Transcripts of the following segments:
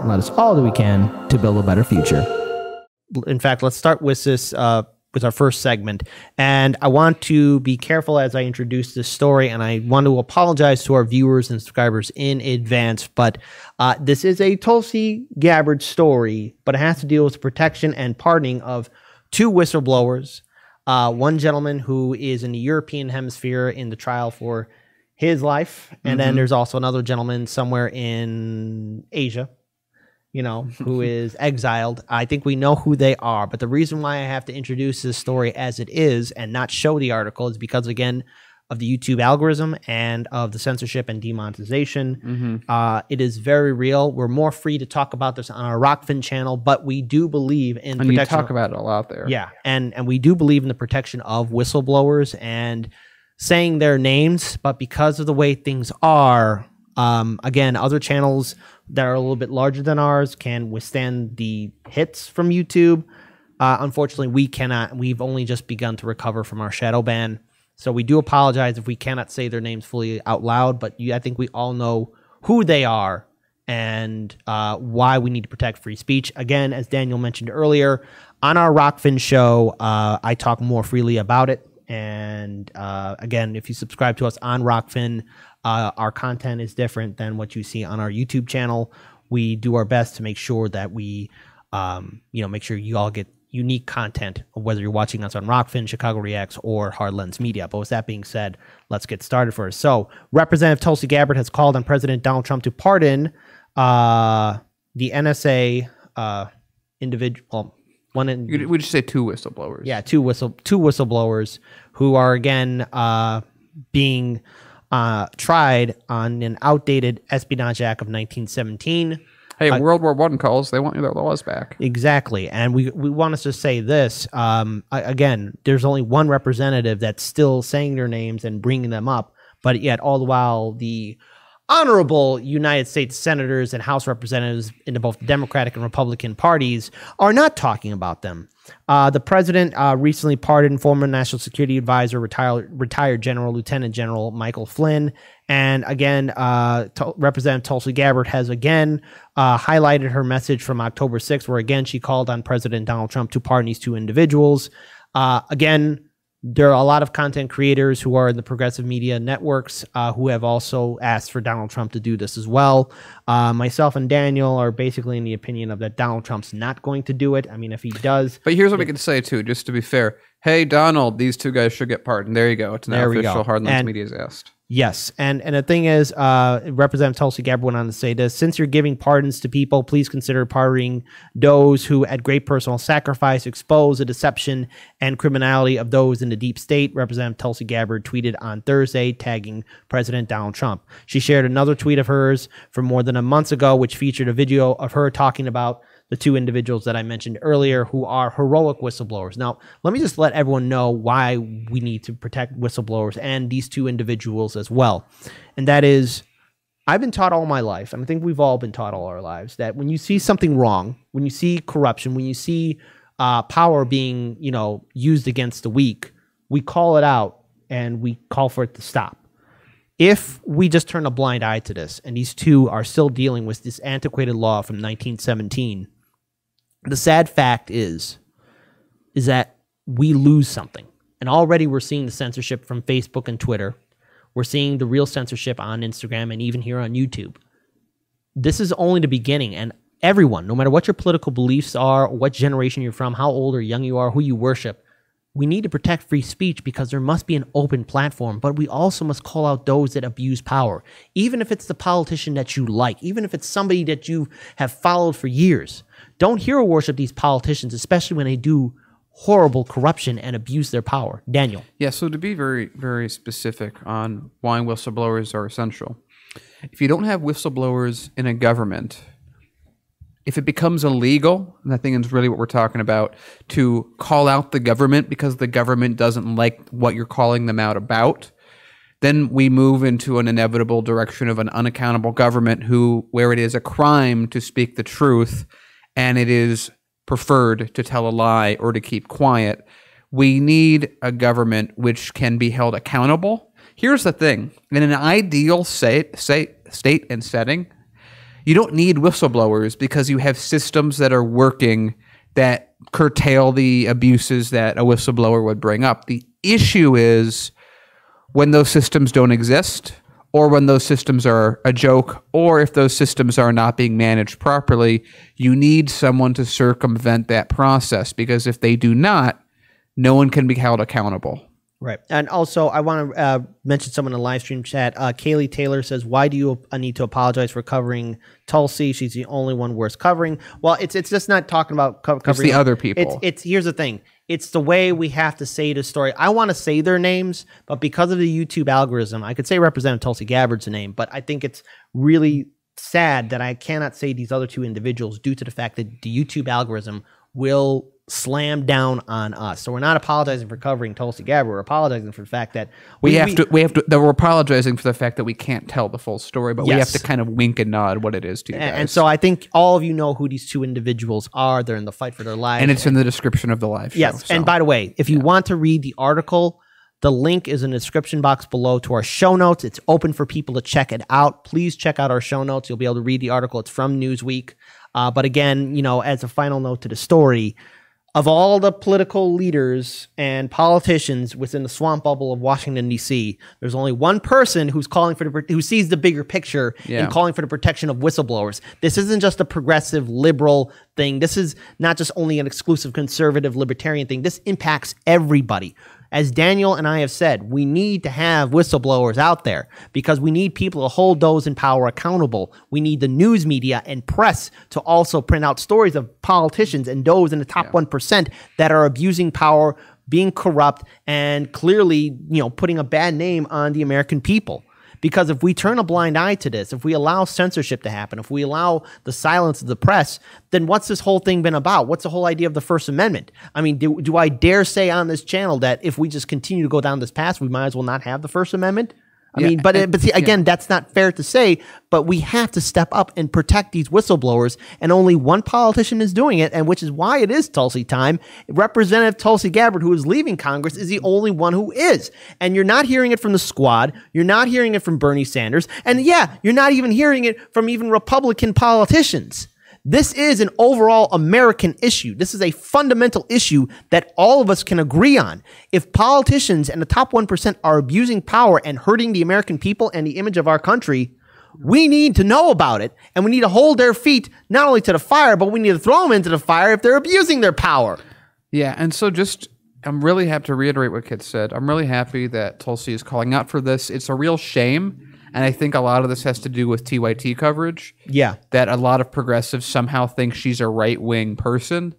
let us all do we can to build a better future. In fact, let's start with this with our first segment. And I want to be careful as I introduce this story, and I want to apologize to our viewers and subscribers in advance, but this is a Tulsi Gabbard story, but it has to deal with the protection and pardoning of two whistleblowers. One gentleman who is in the European hemisphere in the trial for his life, and then there's also another gentleman somewhere in Asia, you know, who is exiled. I think we know who they are, but the reason why I have to introduce this story as it is and not show the article is because, again, of the YouTube algorithm and of the censorship and demonetization. It is very real. We're more free to talk about this on our Rockfin channel, but we do believe in protection. And you talk about it a lot there. Yeah, and we do believe in the protection of whistleblowers and saying their names, but because of the way things are, again, other channels that are a little bit larger than ours can withstand the hits from YouTube. Unfortunately, we cannot. We've only just begun to recover from our shadow ban. So we do apologize if we cannot say their names fully out loud, but I think we all know who they are and why we need to protect free speech. Again, as Daniel mentioned earlier, on our Rockfin show, I talk more freely about it. And again, if you subscribe to us on Rockfin, our content is different than what you see on our YouTube channel. We do our best to make sure that we, make sure you all get unique content, whether you're watching us on Rockfin, Chicago Reacts, or Hard Lens Media. But with that being said, let's get started first. So, Representative Tulsi Gabbard has called on President Donald Trump to pardon the NSA individual. We just say two whistleblowers. Yeah, two whistleblowers who are again being tried on an outdated Espionage Act of 1917. Hey, World War I calls, they want their laws back. Exactly. And we want us to say this. Again, there's only one representative that's still saying their names and bringing them up, but yet all the while the honorable United States senators and House representatives in both the Democratic and Republican parties are not talking about them. The president recently pardoned former National Security Advisor, retired General Lieutenant General Michael Flynn. And again, Representative Tulsi Gabbard has again highlighted her message from October 6th, where again she called on President Donald Trump to pardon these two individuals. Again, there are a lot of content creators who are in the progressive media networks who have also asked for Donald Trump to do this as well. Myself and Daniel are basically in the opinion of that Donald Trump's not going to do it. I mean, if he does... But here's what we can say, too, just to be fair. Hey, Donald, these two guys should get pardoned. There you go. It's now official. Hard Lens Media has asked. Yes, and the thing is, Representative Tulsi Gabbard went on to say this: since you're giving pardons to people, please consider pardoning those who, at great personal sacrifice, expose the deception and criminality of those in the deep state. Representative Tulsi Gabbard tweeted on Thursday, tagging President Donald Trump. She shared another tweet of hers from more than a month ago, which featured a video of her talking about the two individuals that I mentioned earlier who are heroic whistleblowers. Now, let me just let everyone know why we need to protect whistleblowers and these two individuals as well. And that is, I've been taught all my life, and I think we've all been taught all our lives, that when you see something wrong, when you see corruption, when you see power being, used against the weak, we call it out and we call for it to stop. If we just turn a blind eye to this, and these two are still dealing with this antiquated law from 1917, the sad fact is that we lose something. And already we're seeing the censorship from Facebook and Twitter. We're seeing the real censorship on Instagram and even here on YouTube. This is only the beginning. And everyone, no matter what your political beliefs are, or what generation you're from, how old or young you are, who you worship, we need to protect free speech because there must be an open platform, but we also must call out those that abuse power. Even if it's the politician that you like, even if it's somebody that you have followed for years. Don't hero worship these politicians, especially when they do horrible corruption and abuse their power. Daniel. Yeah, so to be very, very specific on why whistleblowers are essential. If you don't have whistleblowers in a government, if it becomes illegal, and I think it's really what we're talking about, to call out the government because the government doesn't like what you're calling them out about, then we move into an inevitable direction of an unaccountable government where it is a crime to speak the truth and it is preferred to tell a lie or to keep quiet. We need a government which can be held accountable. Here's the thing. In an ideal state and setting, You don't need whistleblowers because you have systems that are working that curtail the abuses that a whistleblower would bring up. The issue is when those systems don't exist, or when those systems are a joke, or if those systems are not being managed properly, you need someone to circumvent that process, because if they do not, no one can be held accountable. Right. And also, I want to mention someone in the live stream chat. Kaylee Taylor says, why do you need to apologize for covering Tulsi? She's the only one worth covering. Well, it's just not talking about covering. It's the other people. It's here's the thing. It's the way we have to say the story. I want to say their names, but because of the YouTube algorithm, I could say Representative Tulsi Gabbard's name, but I think it's really sad that I cannot say these other two individuals due to the fact that the YouTube algorithm will slam down on us. So we're not apologizing for covering Tulsi Gabbard. We're apologizing for the fact that we're apologizing for the fact that we can't tell the full story, but we have to kind of wink and nod what it is to you guys. And so I think all of you know who these two individuals are. They're in the fight for their lives. And it's in the description of the live show. Yes. So. And by the way, if you want to read the article, the link is in the description box below to our show notes. It's open for people to check it out. Please check out our show notes. You'll be able to read the article. It's from Newsweek. But again, you know, as a final note to the story, of all the political leaders and politicians within the swamp bubble of Washington, D.C., there's only one person who's calling for who sees the bigger picture and calling for the protection of whistleblowers. This isn't just a progressive liberal thing. This is not just only an exclusive conservative libertarian thing. This impacts everybody. As Daniel and I have said, we need to have whistleblowers out there because we need people to hold those in power accountable. We need the news media and press to also print out stories of politicians and those in the top 1% that are abusing power, being corrupt, and clearly, you know, putting a bad name on the American people. Because if we turn a blind eye to this, if we allow censorship to happen, if we allow the silence of the press, then what's this whole thing been about? What's the whole idea of the First Amendment? I mean, do I dare say on this channel that if we just continue to go down this path, we might as well not have the First Amendment? I mean, but see, again, that's not fair to say, but we have to step up and protect these whistleblowers, and only one politician is doing it, and which is why it is Tulsi time. Representative Tulsi Gabbard, who is leaving Congress, is the only one who is. And you're not hearing it from the squad. You're not hearing it from Bernie Sanders. And yeah, you're not even hearing it from even Republican politicians. This is an overall American issue. This is a fundamental issue that all of us can agree on. If politicians and the top 1% are abusing power and hurting the American people and the image of our country, we need to know about it, and we need to hold their feet not only to the fire, but we need to throw them into the fire if they're abusing their power. Yeah, and so I'm really happy to reiterate what Kit said. I'm really happy that Tulsi is calling out for this. It's a real shame. And I think a lot of this has to do with TYT coverage. Yeah. That a lot of progressives somehow think she's a right-wing person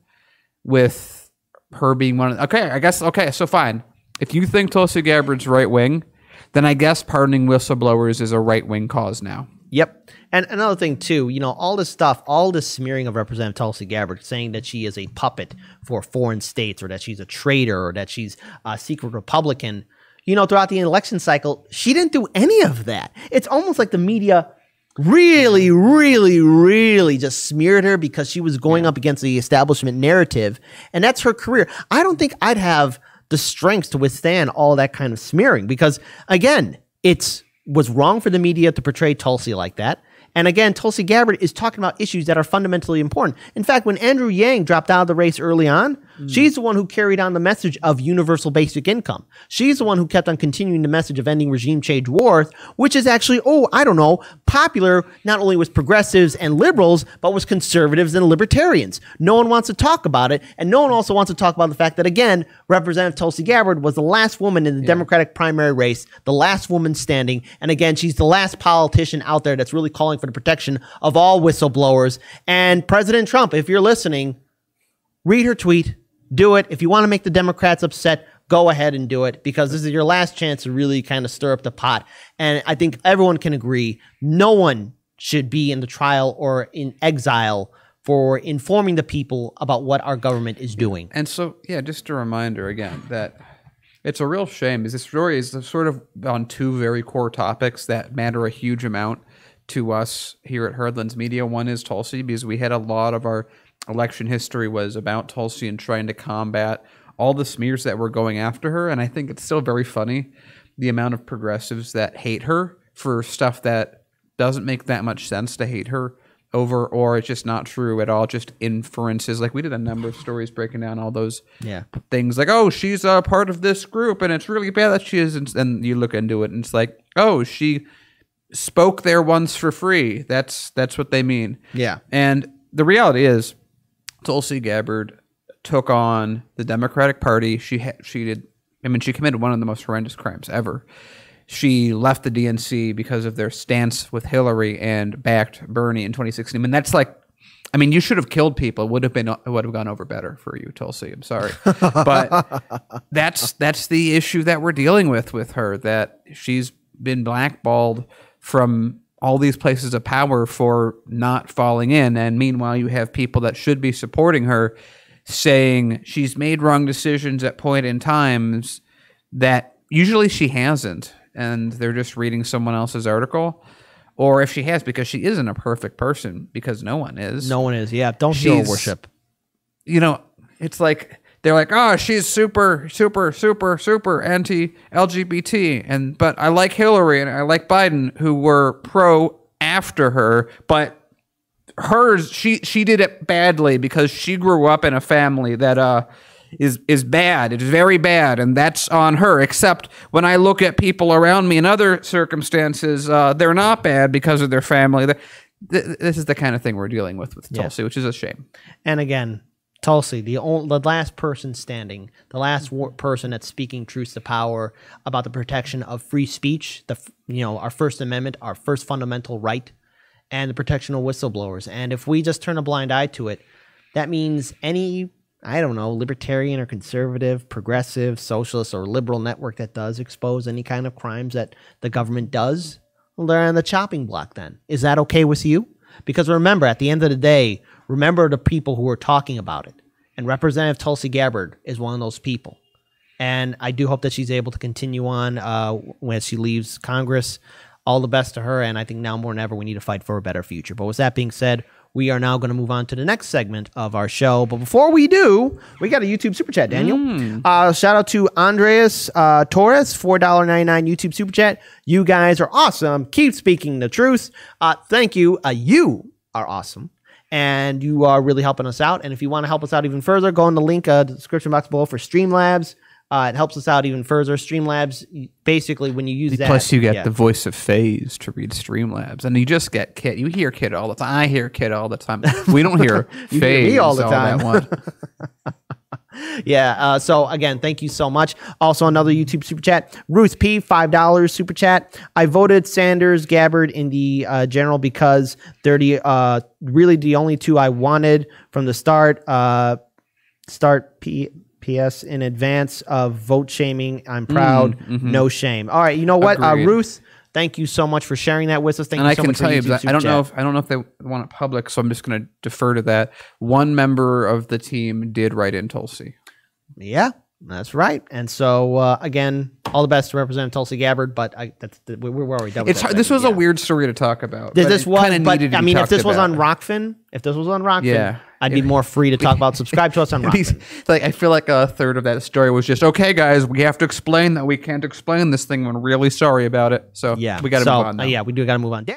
with her being one of... Okay, so fine. If you think Tulsi Gabbard's right-wing, then I guess pardoning whistleblowers is a right-wing cause now. Yep. And another thing, too, you know, all this stuff, all this smearing of Representative Tulsi Gabbard, saying that she is a puppet for foreign states or that she's a traitor or that she's a secret Republican... You know, throughout the election cycle, she didn't do any of that. It's almost like the media really, really, really just smeared her because she was going up against the establishment narrative. And that's her career. I don't think I'd have the strength to withstand all that kind of smearing because, again, it was wrong for the media to portray Tulsi like that. And again, Tulsi Gabbard is talking about issues that are fundamentally important. In fact, when Andrew Yang dropped out of the race early on, she's the one who carried on the message of universal basic income. She's the one who kept on continuing the message of ending regime change wars, which is actually, popular not only with progressives and liberals, but with conservatives and libertarians. No one wants to talk about it. And no one also wants to talk about the fact that, again, Representative Tulsi Gabbard was the last woman in the Democratic primary race, the last woman standing. And again, she's the last politician out there that's really calling for the protection of all whistleblowers. And President Trump, if you're listening, read her tweet, do it. If you want to make the Democrats upset, go ahead and do it because this is your last chance to really kind of stir up the pot. And I think everyone can agree, no one should be in the trial or in exile for informing the people about what our government is doing. And so, just a reminder again that it's a real shame is this story is sort of on two very core topics that matter a huge amount to us here at Herdlands Media. One is Tulsi, because we had a lot of our election history was about Tulsi and trying to combat all the smears that were going after her. And I think it's still very funny, the amount of progressives that hate her for stuff that doesn't make that much sense to hate her over, or it's just not true at all, just inferences. Like we did a number of stories breaking down all those things, like, oh, she's a part of this group and it's really bad that she is, and you look into it and it's like, oh, she spoke there once for free. That's what they mean. Yeah. And the reality is Tulsi Gabbard took on the Democratic Party. She committed one of the most horrendous crimes ever. She left the DNC because of their stance with Hillary and backed Bernie in 2016. I mean, that's like, I mean, you should have killed people. It would have gone over better for you, Tulsi. I'm sorry, but that's the issue that we're dealing with her. That she's been blackballed from all these places of power for not falling in, and meanwhile, you have people that should be supporting her saying she's made wrong decisions at point in times that usually she hasn't. And they're just reading someone else's article. Or if she has, because she isn't a perfect person, because no one is. No one is, yeah. Don't hero worship. You know, it's like, they're like, oh, she's super anti-LGBT. But I like Hillary and I like Biden, who were pro after her. But hers, she did it badly because she grew up in a family that is bad. It's very bad, and that's on her. Except when I look at people around me in other circumstances, they're not bad because of their family. This is the kind of thing we're dealing with Tulsi, which is a shame. And again, Tulsi, the last person standing, the last person that's speaking truth to power about the protection of free speech, our First Amendment, our first fundamental right, and the protection of whistleblowers. And if we just turn a blind eye to it, that means any, I don't know, libertarian or conservative, progressive, socialist, or liberal network that does expose any kind of crimes that the government does, well, they're on the chopping block then. Is that okay with you? Because remember, at the end of the day, remember the people who are talking about it. And Representative Tulsi Gabbard is one of those people. And I do hope that she's able to continue on when she leaves Congress. All the best to her. And I think now more than ever, we need to fight for a better future. But with that being said, we are now going to move on to the next segment of our show. But before we do, we got a YouTube Super Chat, Daniel. Shout out to Andreas Torres, $4.99 YouTube Super Chat. You guys are awesome. Keep speaking the truth. Thank you. You are awesome. And you are really helping us out. And if you want to help us out even further, go in the link, the description box below for Streamlabs. It helps us out even further. Streamlabs, basically, when you use that. Plus, you get the voice of FaZe to read Streamlabs. And you just get Kit. You hear Kit all the time. I hear Kit all the time. We don't hear FaZe hear me all the time. Yeah. So, again, thank you so much. Also, another YouTube Super Chat. Ruth P., $5 Super Chat. I voted Sanders, Gabbard in the general because they're really the only two I wanted from the start. PS in advance of vote shaming. I'm proud. No shame. All right. You know what? Ruth, thank you so much for sharing that with us. Thank you so much. And I can tell you, I don't know if they want it public, so I'm just going to defer to that. One member of the team did write in Tulsi. Yeah, that's right. And so again, all the best to represent Tulsi Gabbard. But we're already done. This was a weird story to talk about. This was, but I mean, if this was on Rockfin, yeah. I'd be more free to talk about. Subscribe to us on Rockfin. Like, I feel like a third of that story was just, okay, guys, we have to explain that we can't explain this thing. We're really sorry about it. So yeah, we got to move on now. Yeah, we do got to move on.